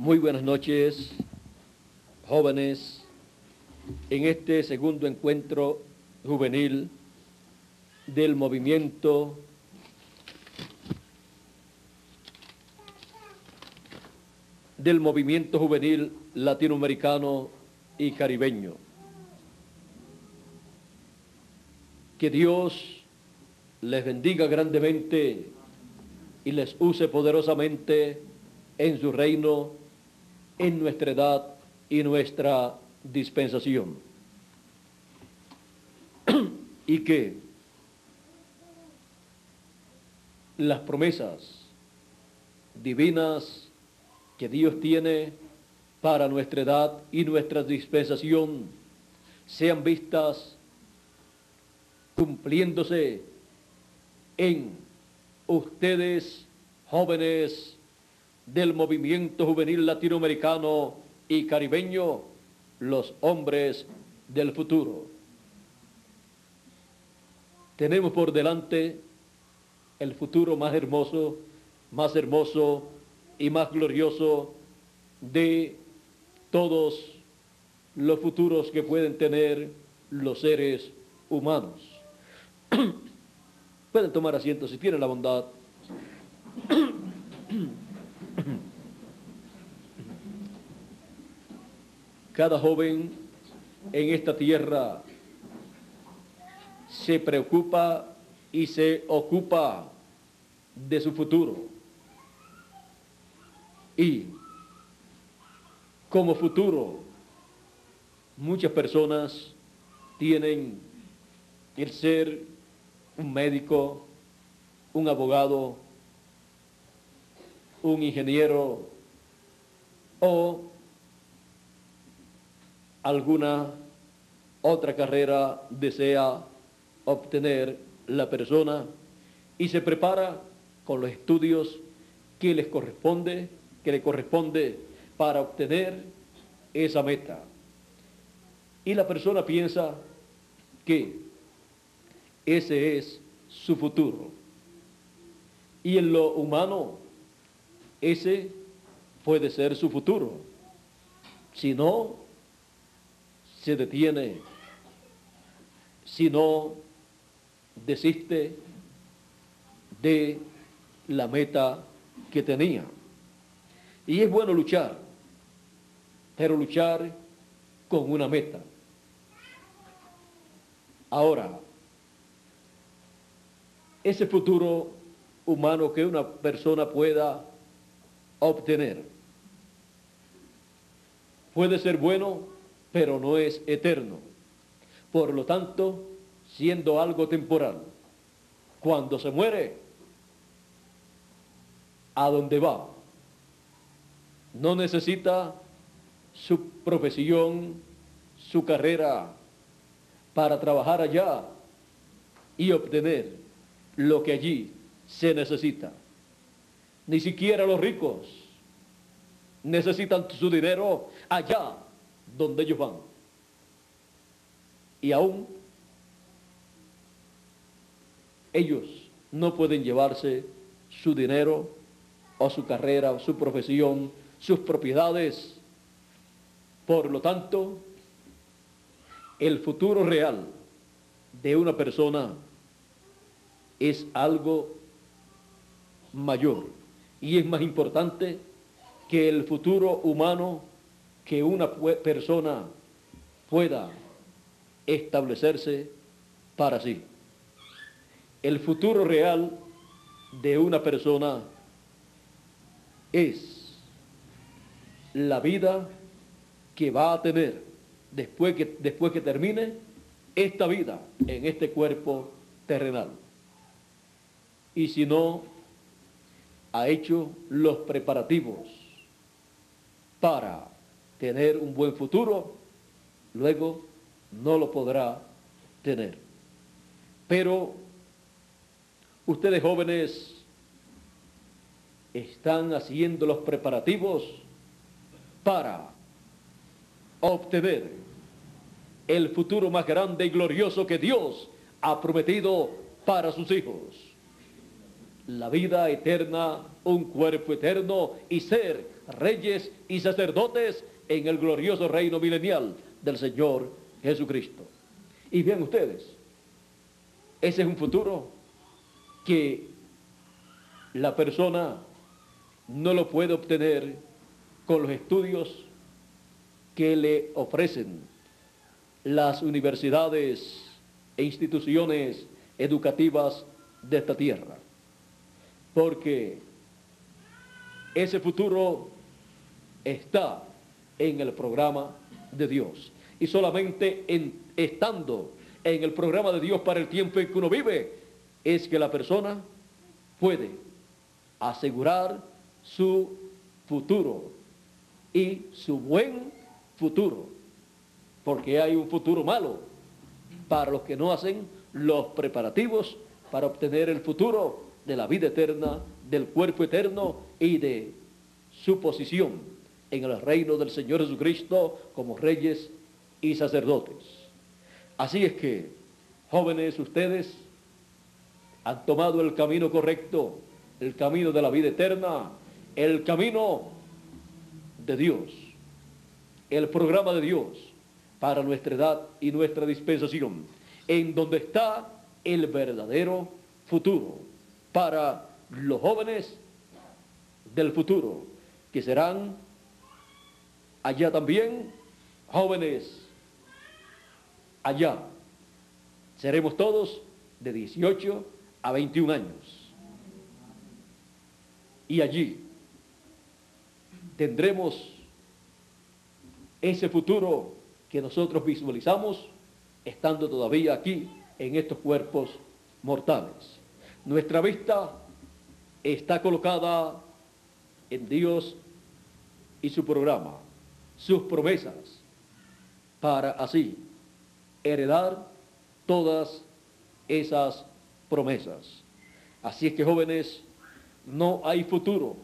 Muy buenas noches, jóvenes, en este segundo encuentro juvenil del movimiento juvenil latinoamericano y caribeño. Que Dios les bendiga grandemente y les use poderosamente en su reino, en nuestra edad y nuestra dispensación. Y que las promesas divinas que Dios tiene para nuestra edad y nuestra dispensación sean vistas cumpliéndose en ustedes, jóvenes del movimiento juvenil latinoamericano y caribeño, los hombres del futuro. Tenemos por delante el futuro más hermoso y más glorioso de todos los futuros que pueden tener los seres humanos. Pueden tomar asiento si tienen la bondad. Cada joven en esta tierra se preocupa y se ocupa de su futuro. Y como futuro, muchas personas tienen el ser un médico, un abogado, un ingeniero o alguna otra carrera desea obtener la persona y se prepara con los estudios que le corresponde para obtener esa meta. Y la persona piensa que ese es su futuro. Y en lo humano, ese puede ser su futuro. Si no se detiene, si no desiste de la meta que tenía. Y es bueno luchar, pero luchar con una meta. Ahora, ese futuro humano que una persona pueda obtener puede ser bueno, pero no es eterno. Por lo tanto, siendo algo temporal, cuando se muere, ¿a dónde va? No necesita su profesión, su carrera para trabajar allá y obtener lo que allí se necesita. Ni siquiera los ricos necesitan su dinero allá donde ellos van. Y aún ellos no pueden llevarse su dinero o su carrera o su profesión, sus propiedades. Por lo tanto, el futuro real de una persona es algo mayor y es más importante que el futuro humano que una persona pueda establecerse para sí. El futuro real de una persona es la vida que va a tener después que termine esta vida en este cuerpo terrenal. Y si no ha hecho los preparativos para tener un buen futuro, luego no lo podrá tener. Pero ustedes jóvenes están haciendo los preparativos para obtener el futuro más grande y glorioso que Dios ha prometido para sus hijos. la vida eterna, un cuerpo eterno y ser reyes y sacerdotes en el glorioso reino milenial del Señor Jesucristo. Y vean ustedes, ese es un futuro que la persona no lo puede obtener con los estudios que le ofrecen las universidades e instituciones educativas de esta tierra, porque ese futuro está en el programa de Dios, y solamente estando en el programa de Dios para el tiempo en que uno vive, es que la persona puede asegurar su futuro y su buen futuro, porque hay un futuro malo para los que no hacen los preparativos para obtener el futuro de la vida eterna, del cuerpo eterno y de su posición en el reino del Señor Jesucristo como reyes y sacerdotes. Así es que, jóvenes, ustedes han tomado el camino correcto, el camino de la vida eterna, el camino de Dios, el programa de Dios para nuestra edad y nuestra dispensación, en donde está el verdadero futuro para los jóvenes del futuro, que serán allá también jóvenes allá. Seremos todos de 18 a 21 años. Y allí tendremos ese futuro que nosotros visualizamos estando todavía aquí en estos cuerpos mortales. Nuestra vista está colocada en Dios y su programa, sus promesas, para así heredar todas esas promesas. Así es que, jóvenes, no hay futuro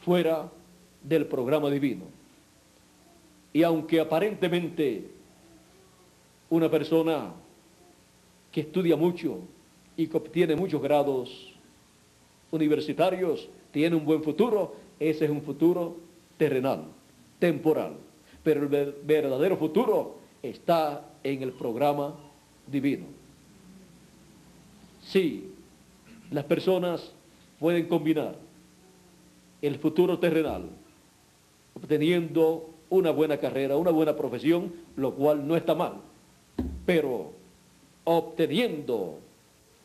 fuera del programa divino. Y aunque aparentemente una persona que estudia mucho y que obtiene muchos grados universitarios tiene un buen futuro, ese es un futuro terrenal, temporal. Pero el verdadero futuro está en el programa divino. Sí, las personas pueden combinar el futuro terrenal obteniendo una buena carrera, una buena profesión, lo cual no está mal, pero obteniendo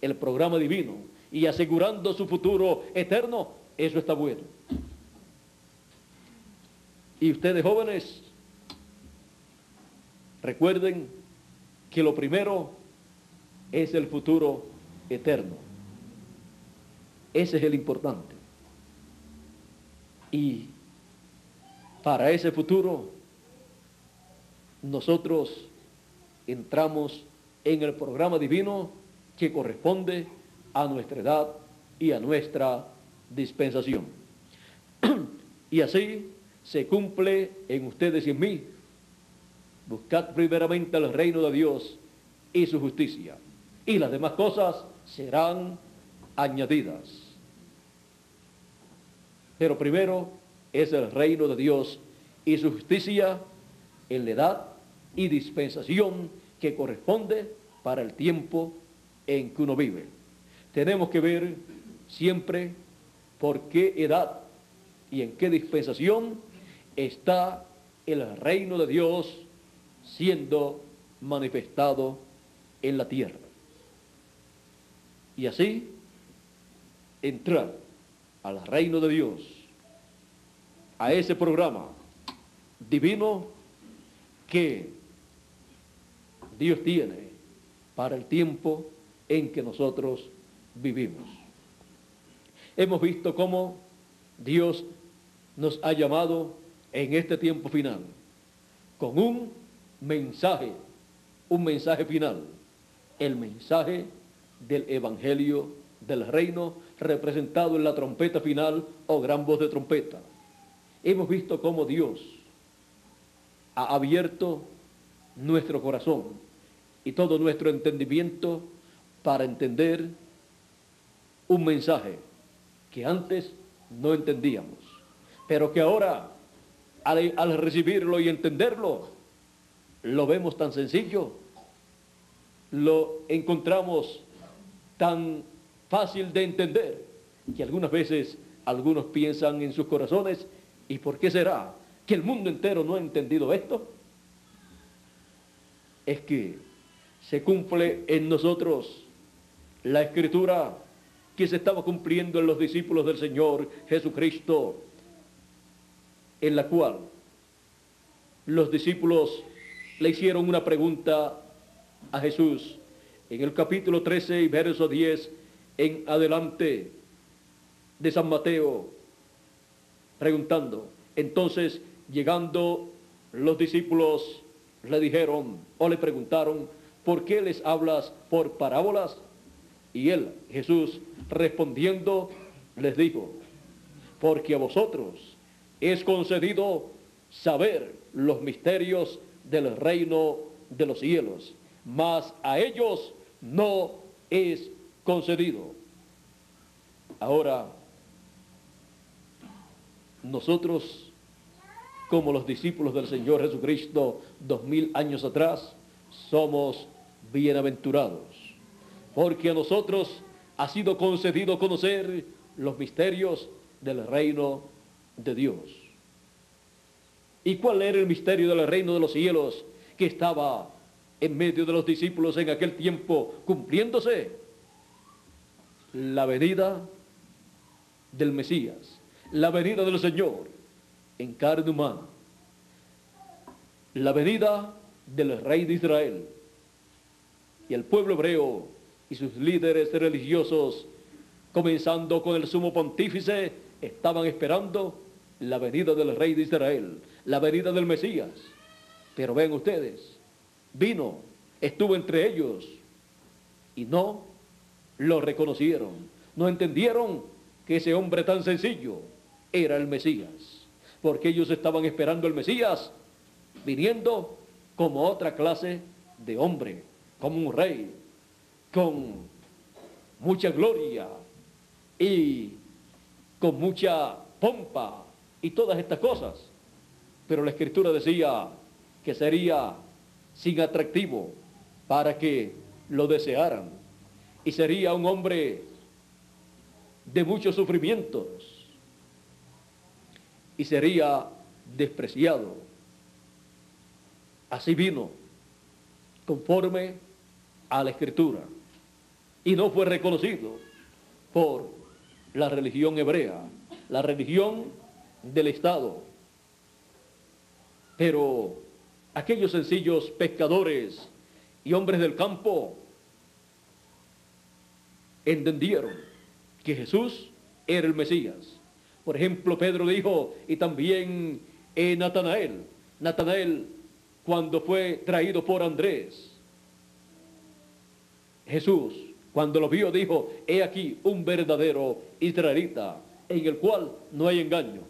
el programa divino y asegurando su futuro eterno, eso está bueno. Y ustedes, jóvenes, recuerden que lo primero es el futuro eterno. Ese es el importante. Y para ese futuro, nosotros entramos en el programa divino que corresponde a nuestra edad y a nuestra dispensación. Y así se cumple en ustedes y en mí. Buscad primeramente el reino de Dios y su justicia, y las demás cosas serán añadidas. Pero primero es el reino de Dios y su justicia en la edad y dispensación que corresponde para el tiempo en que uno vive. Tenemos que ver siempre por qué edad y en qué dispensación está el reino de Dios siendo manifestado en la tierra. Y así entrar al reino de Dios, a ese programa divino que Dios tiene para el tiempo en que nosotros vivimos. Hemos visto cómo Dios nos ha llamado en este tiempo final con un mensaje final, el mensaje del Evangelio del Reino representado en la trompeta final o gran voz de trompeta. Hemos visto cómo Dios ha abierto nuestro corazón y todo nuestro entendimiento para entender un mensaje que antes no entendíamos, pero que ahora, al recibirlo y entenderlo, lo vemos tan sencillo, lo encontramos tan fácil de entender, que algunas veces algunos piensan en sus corazones: ¿y por qué será que el mundo entero no ha entendido esto? Es que se cumple en nosotros la escritura que se estaba cumpliendo en los discípulos del Señor Jesucristo, en la cual los discípulos le hicieron una pregunta a Jesús en el capítulo 13 y verso 10 en adelante de San Mateo, preguntando. Entonces, llegando los discípulos, le dijeron o le preguntaron: ¿por qué les hablas por parábolas? Y él, Jesús, respondiendo, les dijo: porque a vosotros es concedido saber los misterios del reino de los cielos, mas a ellos no es concedido. Ahora, nosotros, como los discípulos del Señor Jesucristo 2000 años atrás, somos bienaventurados, porque a nosotros ha sido concedido conocer los misterios del reino de Dios. ¿Y cuál era el misterio del reino de los cielos que estaba en medio de los discípulos en aquel tiempo cumpliéndose? La venida del Mesías, la venida del Señor en carne humana, la venida del Rey de Israel. Y el pueblo hebreo y sus líderes religiosos, comenzando con el sumo pontífice, estaban esperando la venida del Rey de Israel, la venida del Mesías. Pero ven ustedes, vino, estuvo entre ellos y no lo reconocieron, no entendieron que ese hombre tan sencillo era el Mesías, porque ellos estaban esperando el Mesías viniendo como otra clase de hombre, como un rey, con mucha gloria y con mucha pompa y todas estas cosas. Pero la Escritura decía que sería sin atractivo para que lo desearan, y sería un hombre de muchos sufrimientos, y sería despreciado. Así vino, conforme a la Escritura, y no fue reconocido por la religión hebrea, la religión del Estado. Pero aquellos sencillos pescadores y hombres del campo entendieron que Jesús era el Mesías. Por ejemplo, Pedro dijo, y también Natanael, cuando fue traído por Andrés, Jesús, cuando lo vio, dijo: he aquí un verdadero israelita, en el cual no hay engaño.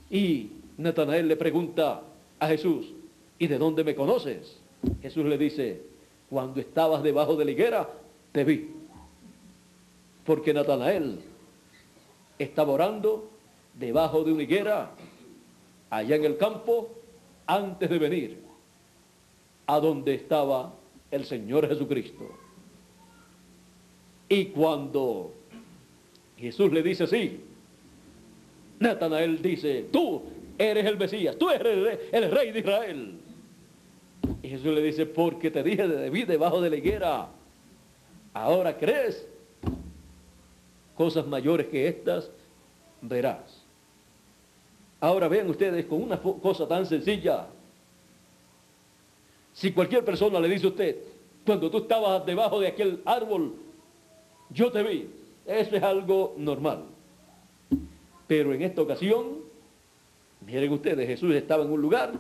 Y Natanael le pregunta a Jesús: ¿y de dónde me conoces? Jesús le dice: cuando estabas debajo de la higuera, te vi. Porque Natanael estaba orando debajo de una higuera, allá en el campo, antes de venir a donde estaba el Señor Jesucristo. Y cuando Jesús le dice así, Natanael dice: tú eres el Mesías, tú eres el Rey de Israel. Y Jesús le dice: porque te dije de vi debajo de la higuera, ahora crees, cosas mayores que estas verás. Ahora vean ustedes, con una cosa tan sencilla, si cualquier persona le dice a usted: cuando tú estabas debajo de aquel árbol, yo te vi, eso es algo normal. Pero en esta ocasión, miren ustedes, Jesús estaba en un lugar,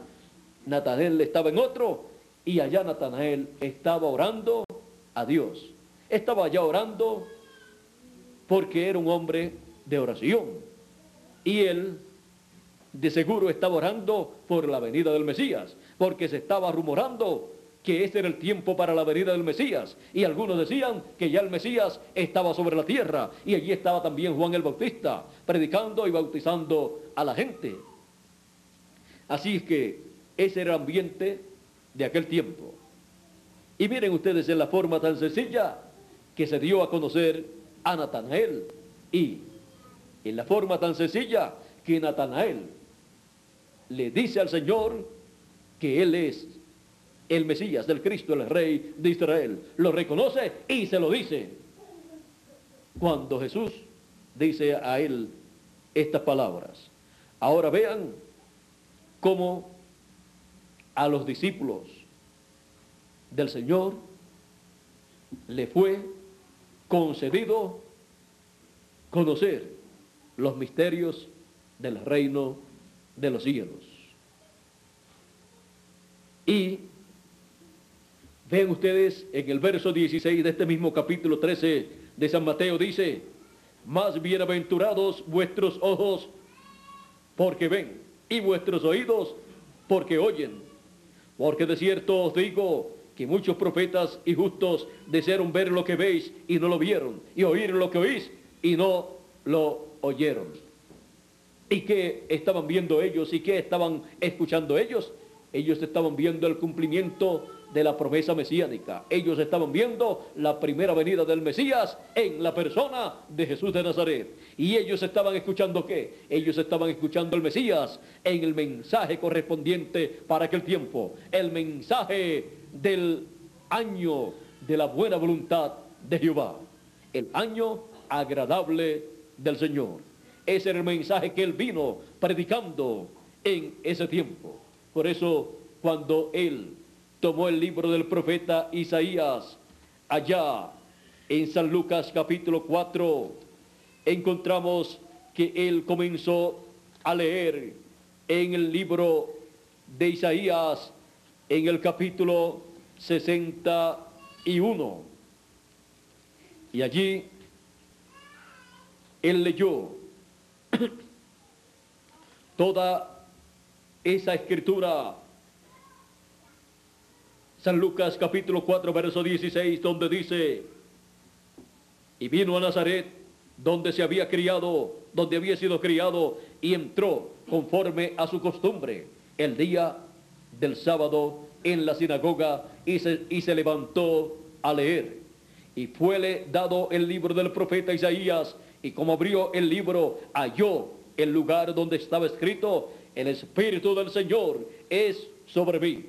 Natanael estaba en otro, y allá Natanael estaba orando a Dios. Estaba allá orando porque era un hombre de oración, y él de seguro estaba orando por la venida del Mesías, porque se estaba rumorando que ese era el tiempo para la venida del Mesías, y algunos decían que ya el Mesías estaba sobre la tierra, y allí estaba también Juan el Bautista, predicando y bautizando a la gente. Así es que ese era el ambiente de aquel tiempo. Y miren ustedes en la forma tan sencilla que se dio a conocer a Natanael, y en la forma tan sencilla que Natanael le dice al Señor que Él es el Mesías, del Cristo, el Rey de Israel. Lo reconoce y se lo dice. Cuando Jesús dice a él estas palabras. Ahora vean cómo a los discípulos del Señor le fue concedido conocer los misterios del reino de los cielos. Y ven ustedes en el verso 16 de este mismo capítulo 13 de San Mateo, dice: más bienaventurados vuestros ojos porque ven, y vuestros oídos porque oyen. Porque de cierto os digo que muchos profetas y justos desearon ver lo que veis y no lo vieron, y oír lo que oís y no lo oyeron. ¿Y qué estaban viendo ellos? ¿Y qué estaban escuchando ellos? Ellos estaban viendo el cumplimiento de la promesa mesiánica. Ellos estaban viendo la primera venida del Mesías en la persona de Jesús de Nazaret. ¿Y ellos estaban escuchando qué? Ellos estaban escuchando el Mesías en el mensaje correspondiente para aquel tiempo. El mensaje del año de la buena voluntad de Jehová. El año agradable del Señor. Ese era el mensaje que Él vino predicando en ese tiempo. Por eso, cuando Él tomó el libro del profeta Isaías, allá en San Lucas capítulo 4, encontramos que Él comenzó a leer en el libro de Isaías, en el capítulo 61. Y allí Él leyó toda esa escritura. San Lucas capítulo 4 verso 16, donde dice: y vino a Nazaret, donde se había criado, donde había sido criado, y entró conforme a su costumbre el día del sábado en la sinagoga, y se levantó a leer. Y fuele dado el libro del profeta Isaías, y como abrió el libro, halló el lugar donde estaba escrito: el Espíritu del Señor es sobre mí,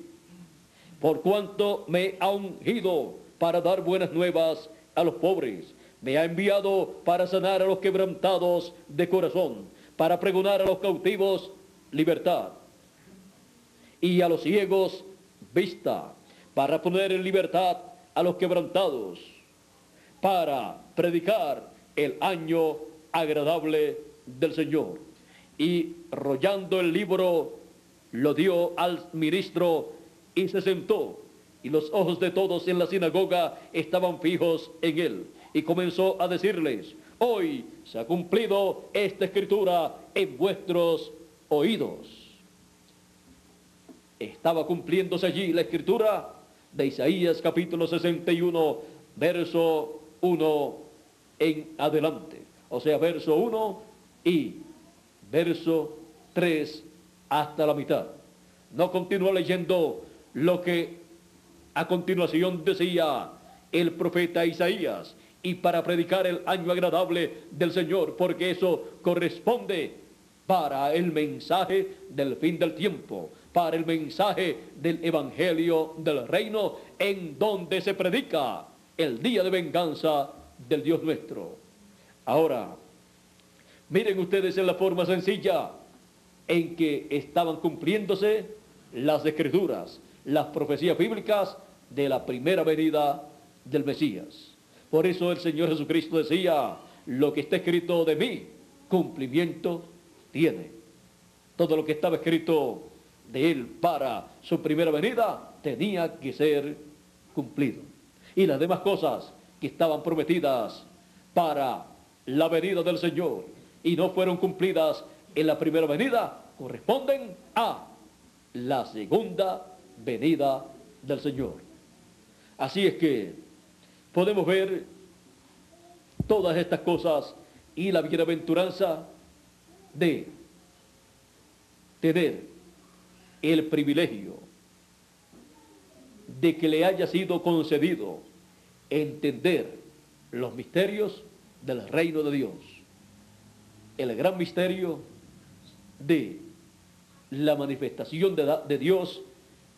por cuanto me ha ungido para dar buenas nuevas a los pobres. Me ha enviado para sanar a los quebrantados de corazón, para pregonar a los cautivos libertad, y a los ciegos vista, para poner en libertad a los quebrantados, para predicar el año agradable del Señor. Y rollando el libro, lo dio al ministro y se sentó, y los ojos de todos en la sinagoga estaban fijos en él. Y comenzó a decirles: hoy se ha cumplido esta escritura en vuestros oídos. Estaba cumpliéndose allí la escritura de Isaías capítulo 61, verso 1 en adelante. O sea, verso 1 y verso 3 hasta la mitad. No continúa leyendo lo que a continuación decía el profeta Isaías, y para predicar el año agradable del Señor, porque eso corresponde para el mensaje del fin del tiempo, para el mensaje del evangelio del reino, en donde se predica el día de venganza del Dios nuestro. Ahora, miren ustedes en la forma sencilla en que estaban cumpliéndose las escrituras, las profecías bíblicas de la primera venida del Mesías. Por eso el Señor Jesucristo decía: lo que está escrito de mí, cumplimiento tiene. Todo lo que estaba escrito de Él para su primera venida tenía que ser cumplido. Y las demás cosas que estaban prometidas para la venida del Señor y no fueron cumplidas en la primera venida, corresponden a la segunda venida del Señor. Así es que podemos ver todas estas cosas y la bienaventuranza de tener el privilegio de que le haya sido concedido entender los misterios del reino de Dios. El gran misterio de la manifestación de Dios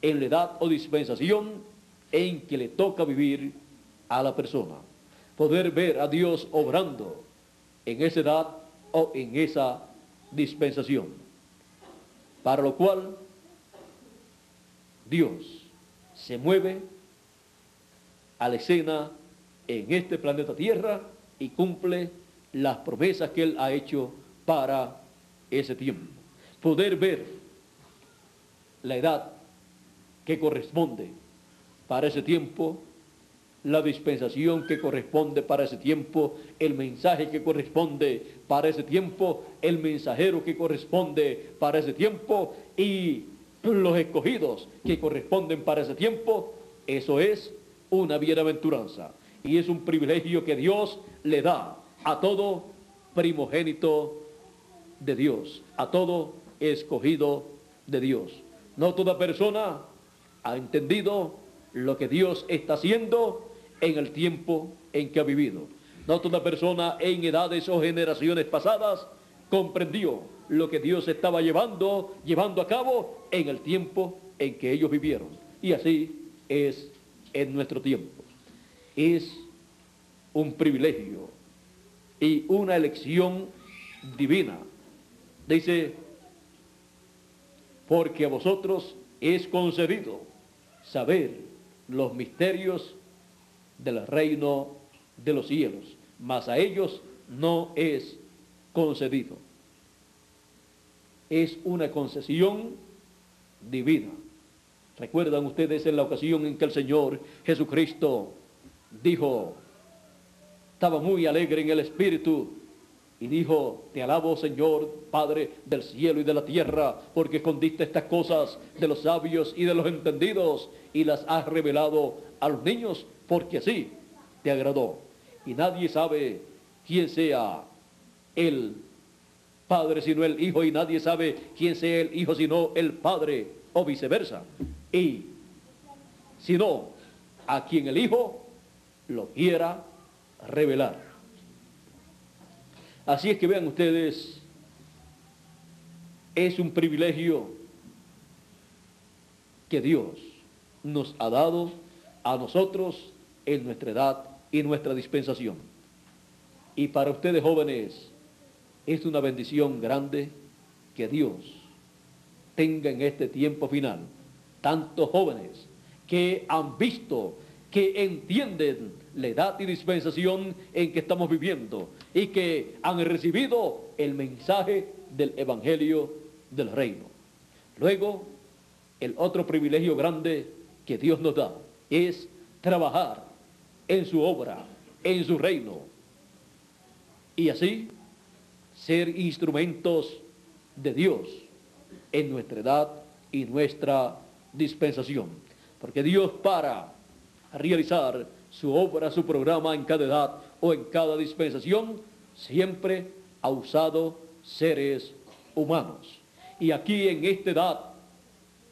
en la edad o dispensación en que le toca vivir a la persona. Poder ver a Dios obrando en esa edad o en esa dispensación. Para lo cual Dios se mueve a la escena en este planeta Tierra y cumple las promesas que Él ha hecho para ese tiempo. Poder ver la edad que corresponde para ese tiempo, la dispensación que corresponde para ese tiempo, el mensaje que corresponde para ese tiempo, el mensajero que corresponde para ese tiempo y los escogidos que corresponden para ese tiempo. Eso es una bienaventuranza y es un privilegio que Dios le da a todo primogénito de Dios, a todo escogido de Dios. No toda persona ha entendido lo que Dios está haciendo en el tiempo en que ha vivido. No toda persona en edades o generaciones pasadas comprendió lo que Dios estaba llevando a cabo en el tiempo en que ellos vivieron. Y así es en nuestro tiempo. Es un privilegio y una elección divina. Dice, porque a vosotros es concedido saber los misterios del reino de los cielos, mas a ellos no es concedido. Es una concesión divina. ¿Recuerdan ustedes en la ocasión en que el Señor Jesucristo dijo, estaba muy alegre en el espíritu y dijo, te alabo, Señor, Padre del cielo y de la tierra, porque escondiste estas cosas de los sabios y de los entendidos y las has revelado a los niños, porque así te agradó? Y nadie sabe quién sea el Padre sino el Hijo, y nadie sabe quién sea el Hijo sino el Padre, o viceversa. Y sino a quien el Hijo lo quiera revelar. Así es que vean ustedes, es un privilegio que Dios nos ha dado a nosotros en nuestra edad y nuestra dispensación. Y para ustedes jóvenes, es una bendición grande que Dios tenga en este tiempo final tantos jóvenes que han visto, que entienden la edad y dispensación en que estamos viviendo y que han recibido el mensaje del Evangelio del Reino. Luego, el otro privilegio grande que Dios nos da es trabajar en su obra, en su reino, y así ser instrumentos de Dios en nuestra edad y nuestra dispensación. Porque Dios, para realizar su obra, su programa en cada edad o en cada dispensación, siempre ha usado seres humanos. Y aquí en esta edad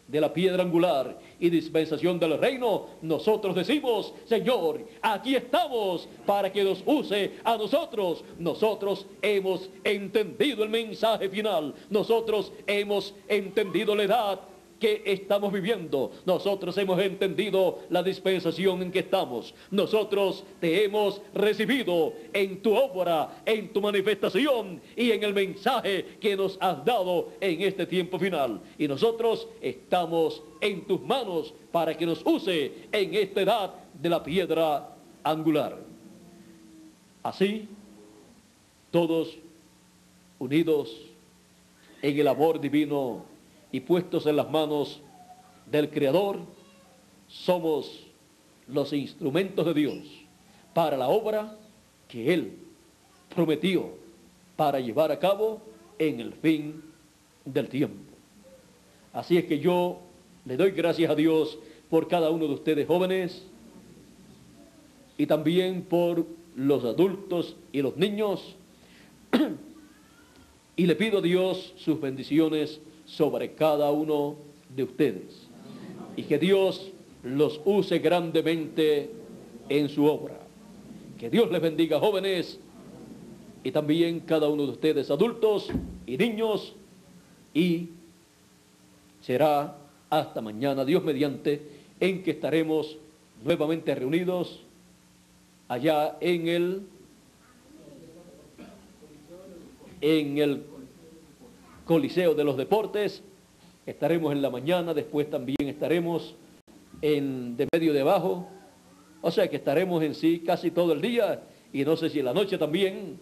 de la piedra angular y dispensación del reino, nosotros decimos, Señor, aquí estamos para que nos use a nosotros. Nosotros hemos entendido el mensaje final, nosotros hemos entendido la edad que estamos viviendo, nosotros hemos entendido la dispensación en que estamos, nosotros te hemos recibido en tu obra, en tu manifestación y en el mensaje que nos has dado en este tiempo final, y nosotros estamos en tus manos para que nos use en esta edad de la piedra angular. Así, todos unidos en el amor divino y puestos en las manos del Creador, somos los instrumentos de Dios para la obra que Él prometió para llevar a cabo en el fin del tiempo. Así es que yo le doy gracias a Dios por cada uno de ustedes jóvenes y también por los adultos y los niños. Y le pido a Dios sus bendiciones sobre cada uno de ustedes. Y que Dios los use grandemente en su obra. Que Dios les bendiga, jóvenes, y también cada uno de ustedes, adultos y niños. Y será hasta mañana, Dios mediante, en que estaremos nuevamente reunidos allá en el Coliseo de los Deportes. Estaremos en la mañana, después también estaremos de medio de abajo, o sea que estaremos en sí casi todo el día, y no sé si en la noche también.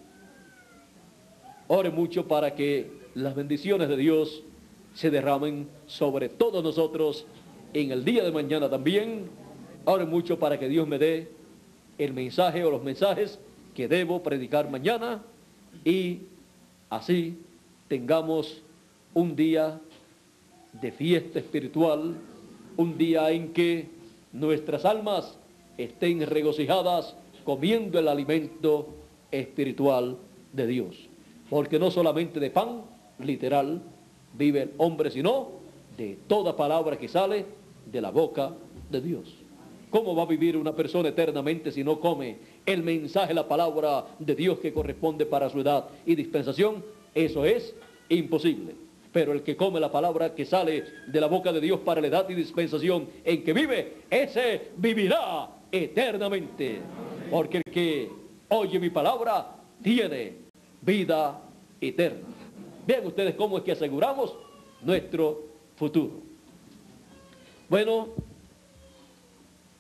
Ore mucho para que las bendiciones de Dios se derramen sobre todos nosotros en el día de mañana también. Ore mucho para que Dios me dé el mensaje o los mensajes que debo predicar mañana, y así tengamos un día de fiesta espiritual, un día en que nuestras almas estén regocijadas comiendo el alimento espiritual de Dios. Porque no solamente de pan literal vive el hombre, sino de toda palabra que sale de la boca de Dios. ¿Cómo va a vivir una persona eternamente si no come el mensaje, la palabra de Dios que corresponde para su edad y dispensación? Eso es imposible. Pero el que come la palabra que sale de la boca de Dios para la edad y dispensación en que vive, ese vivirá eternamente. Porque el que oye mi palabra tiene vida eterna. Vean ustedes cómo es que aseguramos nuestro futuro. Bueno,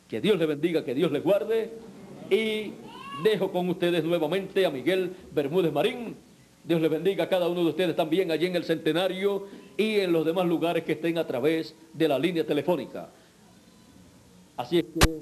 que Dios les bendiga, que Dios les guarde, y dejo con ustedes nuevamente a Miguel Bermúdez Marín. Dios les bendiga a cada uno de ustedes también allí en el Centenario y en los demás lugares que estén a través de la línea telefónica. Así es que